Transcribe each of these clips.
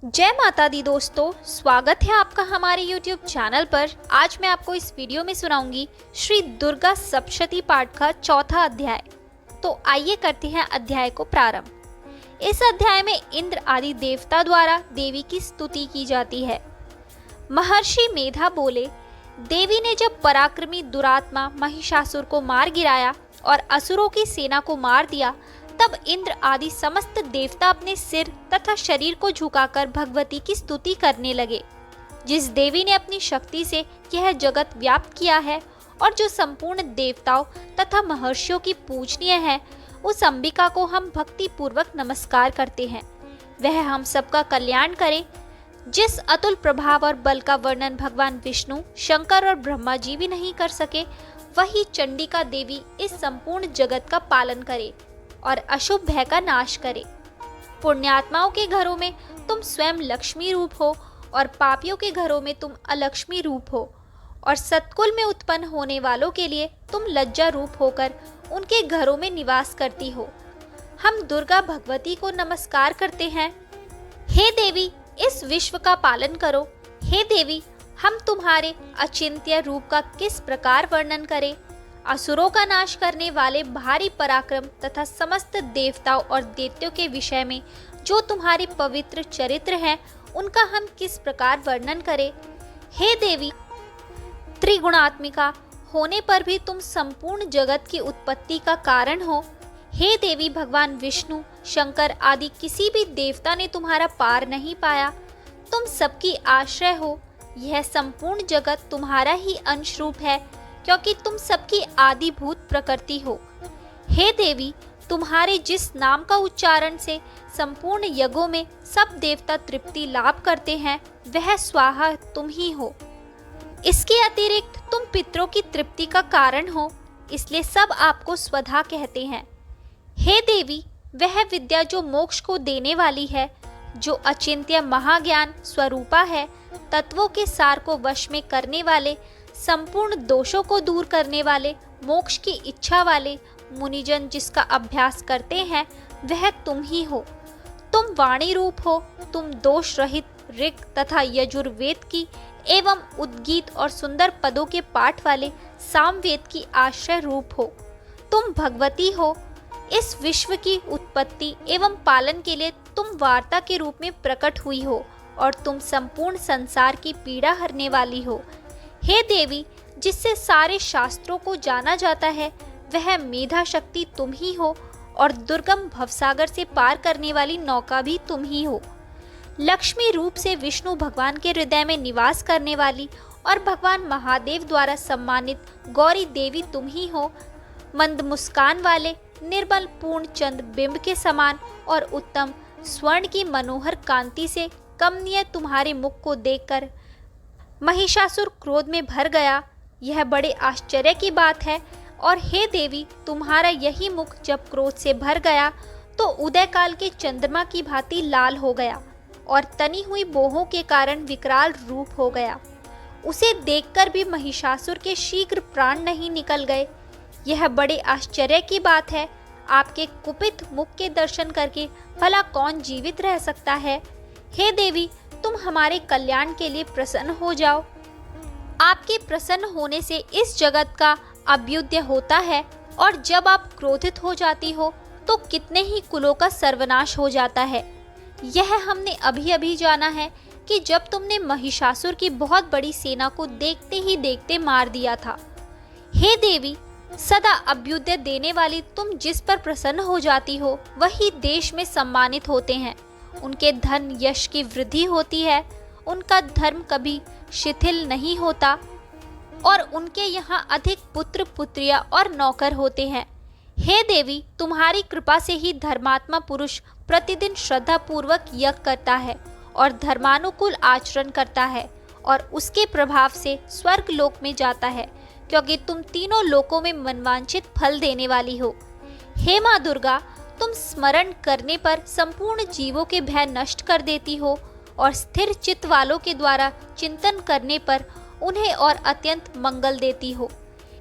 जय माता दी दोस्तों, स्वागत है आपका हमारे YouTube चैनल पर। आज मैं आपको इस वीडियो में सुनाऊंगी श्री दुर्गा सप्तशती पाठ का चौथा अध्याय। तो आइए करते हैं अध्याय को प्रारंभ। इस अध्याय में इंद्र आदि देवता द्वारा देवी की स्तुति की जाती है। महर्षि मेधा बोले, देवी ने जब पराक्रमी दुरात्मा महिषासुर को मार गिराया और असुरों की सेना को मार दिया, तब इंद्र आदि समस्त देवता अपने सिर तथा शरीर को झुकाकर भगवती की स्तुति करने लगे। जिस देवी ने अपनी शक्ति से यह जगत व्याप्त किया है और जो संपूर्ण देवताओं तथा महर्षियों की पूजनीय है, उस अंबिका को हम भक्ति पूर्वक नमस्कार करते हैं। वह हम सबका कल्याण करे। जिस अतुल प्रभाव और बल का वर्णन भगवान विष्णु, शंकर और ब्रह्मा जी भी नहीं कर सके, वही चंडिका देवी इस संपूर्ण जगत का पालन करे और अशुभ भय का नाश करे। पुण्यात्माओं के घरों में तुम स्वयं लक्ष्मी रूप हो और पापियों के घरों में तुम अलक्ष्मी रूप हो, और सत्कुल में उत्पन्न होने वालों के लिए तुम लज्जा रूप होकर उनके घरों में निवास करती हो। हम दुर्गा भगवती को नमस्कार करते हैं। हे देवी, इस विश्व का पालन करो। हे देवी, हम तुम्हारे अचिंत्य रूप का किस प्रकार वर्णन करें। असुरों का नाश करने वाले भारी पराक्रम तथा समस्त देवताओं और दैत्यों के विषय में जो तुम्हारे पवित्र चरित्र हैं, उनका हम किस प्रकार वर्णन करें। हे देवी, त्रिगुणात्मिका होने पर भी तुम संपूर्ण जगत की उत्पत्ति का कारण हो। हे देवी, भगवान विष्णु, शंकर आदि किसी भी देवता ने तुम्हारा पार नहीं पाया। तुम सबकी आश्रय हो। यह संपूर्ण जगत तुम्हारा ही अंश रूप है, क्योंकि तुम सबकी आदिभूत प्रकृति हो। हे देवी, तुम्हारे जिस नाम का उच्चारण से संपूर्ण यज्ञों में सब देवता तृप्ति लाभ करते हैं, वह स्वाहा तुम ही हो। इसके अतिरिक्त तुम पितरों की तृप्ति का कारण हो, इसलिए सब आपको स्वधा कहते हैं। हे देवी, वह विद्या जो मोक्ष को देने वाली है, जो अचिंत्य महाज्ञान स्वरूपा है, तत्वों के सार को वश में करने वाले, संपूर्ण दोषों को दूर करने वाले, मोक्ष की इच्छा वाले मुनिजन जिसका अभ्यास करते हैं, वह तुम ही हो। तुम वाणी रूप हो। तुम दोष रहित ऋग तथा यजुर्वेद की एवं उद्गीत और सुंदर पदों के पाठ वाले सामवेद की आश्रय रूप हो। तुम भगवती हो। इस विश्व की उत्पत्ति एवं पालन के लिए तुम वार्ता के रूप में प्रकट हुई हो, और तुम संपूर्ण संसार की पीड़ा हरने वाली हो। हे देवी, जिससे सारे शास्त्रों को जाना जाता है, वह मेधा शक्ति तुम ही हो, और दुर्गम भवसागर से पार करने वाली नौका भी तुम ही हो। लक्ष्मी रूप से विष्णु भगवान के हृदय में निवास करने वाली और भगवान महादेव द्वारा सम्मानित गौरी देवी तुम ही हो। मंद मुस्कान वाले, निर्मल पूर्ण चंद बिंब के समान और उत्तम स्वर्ण की मनोहर कांति से कमनीय तुम्हारे मुख को देखकर महिषासुर क्रोध में भर गया। यह बड़े आश्चर्य की बात है। और हे देवी, तुम्हारा यही मुख जब क्रोध से भर गया तो उदय काल के चंद्रमा की भांति लाल हो गया और तनी हुई बोहों के कारण विकराल रूप हो गया। उसे देखकर भी महिषासुर के शीघ्र प्राण नहीं निकल गए। यह बड़े आश्चर्य की बात है। आपके कुपित मुख के दर्शन करके भला कौन जीवित रह सकता है। हे देवी, तुम हमारे कल्याण के लिए प्रसन्न हो जाओ। आपके प्रसन्न होने से इस जगत का अभ्युदय होता है, और जब आप क्रोधित हो जाती हो तो कितने ही कुलों का सर्वनाश हो जाता है। यह हमने अभी अभी जाना है कि जब तुमने महिषासुर की बहुत बड़ी सेना को देखते ही देखते मार दिया था। हे देवी, सदा अभ्युदय देने वाली तुम जिस पर प्रसन्न हो जाती हो, वही देश में सम्मानित होते हैं। उनके धन यश की वृद्धि होती है। उनका धर्म कभी शिथिल नहीं होता, और उनके यहाँ अधिक पुत्र पुत्रियां और नौकर होते हैं। हे देवी, तुम्हारी कृपा से ही धर्मात्मा पुरुष प्रतिदिन श्रद्धा पूर्वक यज्ञ करता है और धर्मानुकूल आचरण करता है, और उसके प्रभाव से स्वर्ग लोक में जाता है, क्योंकि तुम तीनों लोकों में मनवांछित फल देने वाली हो। हे माँ दुर्गा, तुम स्मरण करने पर संपूर्ण जीवों के भय नष्ट कर देती हो, और स्थिर चित्त वालों के द्वारा चिंतन करने पर उन्हें और अत्यंत मंगल देती हो।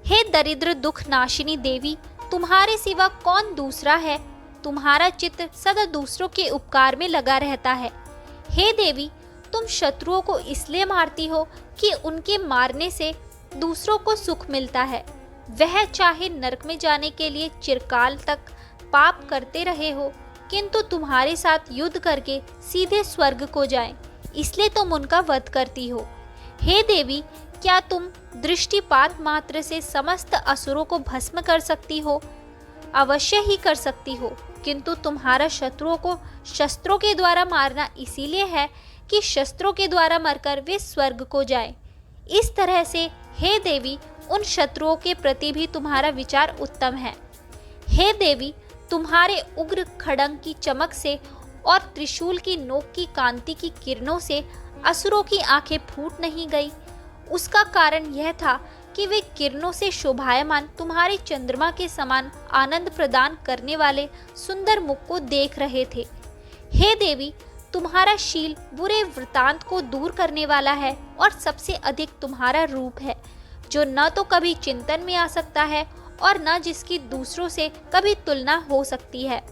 हे दरिद्र दुख नाशिनी देवी, तुम्हारे सिवा कौन दूसरा है। तुम्हारा चित्त सदा दूसरों के उपकार में लगा रहता है। हे देवी, तुम शत्रुओं को इसलिए मारती हो कि उनके मारने से दूसरों को सुख मिलता है, वह चाहे नरक में जाने के लिए चिरकाल तक पाप करते रहे हो, किंतु तुम्हारे साथ युद्ध करके सीधे स्वर्ग को जाएं, इसलिए तुम उनका वध करती हो। हे देवी, क्या तुम दृष्टिपात मात्र से समस्त असुरों को भस्म कर सकती हो? अवश्य ही कर सकती हो, किंतु तुम्हारा शत्रुओं को शस्त्रों के द्वारा मारना इसीलिए है कि शस्त्रों के द्वारा मरकर वे स्वर्ग को जाएं। इस तरह से हे देवी, उन शत्रुओं के प्रति भी तुम्हारा विचार उत्तम है। हे देवी, तुम्हारे उग्र खड्ग की चमक से और त्रिशूल की नोक की कांति की किरणों से असुरों की आंखें फूट नहीं गई। उसका कारण यह था कि वे किरणों से शोभायमान तुम्हारे चंद्रमा के समान आनंद प्रदान करने वाले सुंदर मुख को देख रहे थे। हे देवी, तुम्हारा शील बुरे वृतांत को दूर करने वाला है और सबसे अधिक तुम्हारा रूप है, जो न तो कभी चिंतन में आ सकता है और न जिसकी दूसरों से कभी तुलना हो सकती है।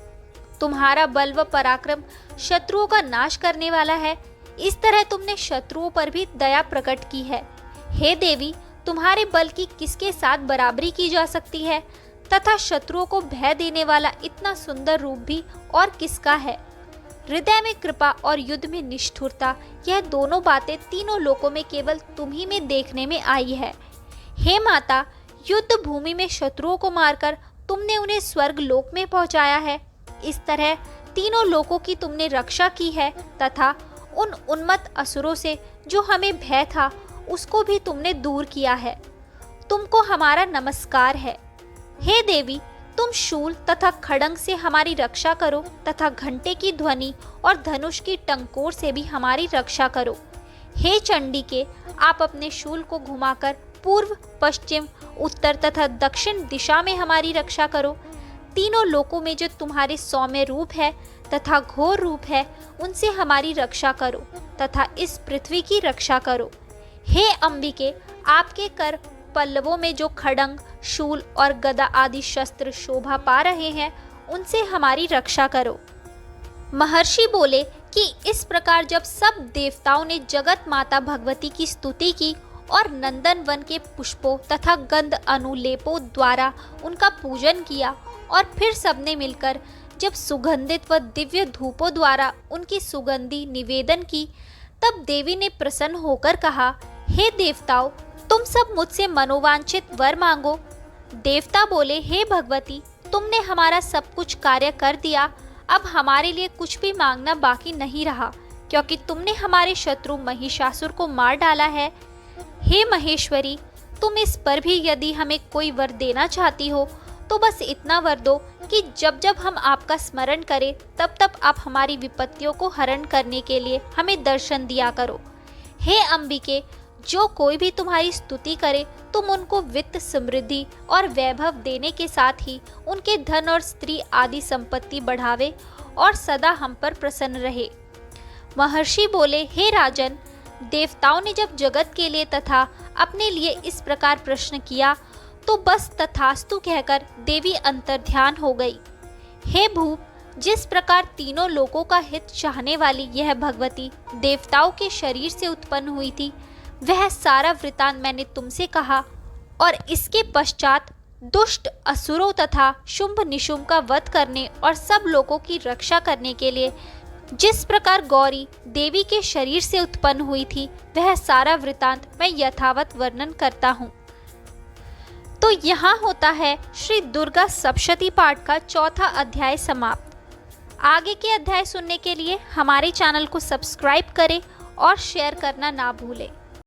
तुम्हारा बल व पराक्रम शत्रुओं का नाश करने वाला है। इस तरह तुमने शत्रुओं पर भी दया प्रकट की है। हे देवी, तुम्हारे बल की किसके साथ बराबरी की जा सकती है, तथा शत्रुओं को भय देने वाला इतना सुंदर रूप भी और किसका है? हृदय में कृपा और युद्ध में निष्ठुरता, यह दोनों बातें तीनों लोकों में केवल तुम्ही में देखने में आई है। हे माता, युद्ध भूमि में शत्रुओं को मारकर तुमने उन्हें स्वर्ग लोक में पहुंचाया है। इस तरह तीनों लोकों की तुमने रक्षा की है तथा उन उन्मत्त असुरों से जो हमें भय था उसको भी तुमने दूर किया है। तुमको हमारा नमस्कार है। हे देवी, तुम शूल तथा खड्ग से हमारी रक्षा करो तथा घंटे की ध्वनि और धनुष की टंकोर से भी हमारी रक्षा करो। हे चंडिके, आप अपने शूल को घुमाकर पूर्व, पश्चिम, उत्तर तथा दक्षिण दिशा में हमारी रक्षा करो। तीनों लोकों में जो तुम्हारे सौम्य रूप है तथा घोर रूप है, उनसे हमारी रक्षा करो तथा इस पृथ्वी की रक्षा करो। हे अंबिके, आपके कर पल्लवों में जो खड्ग, शूल और गदा आदि शस्त्र शोभा पा रहे हैं, उनसे हमारी रक्षा करो। महर्षि बोले कि इस प्रकार जब सब देवताओं ने जगत माता भगवती की स्तुति की और नंदन वन के पुष्पों तथा गंध अनुलेपों द्वारा उनका पूजन किया और फिर सबने मिलकर जब सुगंधित व दिव्य धूपों द्वारा उनकी सुगंधी निवेदन की, तब देवी ने प्रसन्न होकर कहा, हे देवताओं, तुम सब मुझसे मनोवांछित वर मांगो। देवता बोले, हे भगवती, तुमने हमारा सब कुछ कार्य कर दिया, अब हमारे लिए कुछ भी मांगना बाकी नहीं रहा, क्योंकि तुमने हमारे शत्रु महिषासुर को मार डाला है। हे महेश्वरी, तुम इस पर भी यदि हमें कोई वर देना चाहती हो तो बस इतना वर दो कि जब जब हम आपका स्मरण करें तब तब आप हमारी विपत्तियों को हरण करने के लिए हमें दर्शन दिया करो। हे अंबिके, जो कोई भी तुम्हारी स्तुति करे तुम उनको वित्त, समृद्धि और वैभव देने के साथ ही उनके धन और स्त्री आदि संपत्ति बढ़ावे और सदा हम पर प्रसन्न रहे। महर्षि बोले, हे राजन, देवताओं ने जब जगत के लिए तथा अपने लिए इस प्रकार प्रश्न किया तो बस तथास्तु कहकर देवी अंतर्ध्यान हो गई। हे भूप, जिस प्रकार तीनों लोकों का हित चाहने वाली यह भगवती देवताओं के शरीर से उत्पन्न हुई थी, वह सारा वृतांत मैंने तुमसे कहा और इसके पश्चात दुष्ट असुरों तथा शुंभ निशुंभ का वध करने और सब लोगों की रक्षा करने के लिए जिस प्रकार गौरी देवी के शरीर से उत्पन्न हुई थी, वह सारा वृतांत मैं यथावत वर्णन करता हूँ। तो यहाँ होता है श्री दुर्गा सप्तशती पाठ का चौथा अध्याय समाप्त। आगे के अध्याय सुनने के लिए हमारे चैनल को सब्सक्राइब करें और शेयर करना ना भूलें।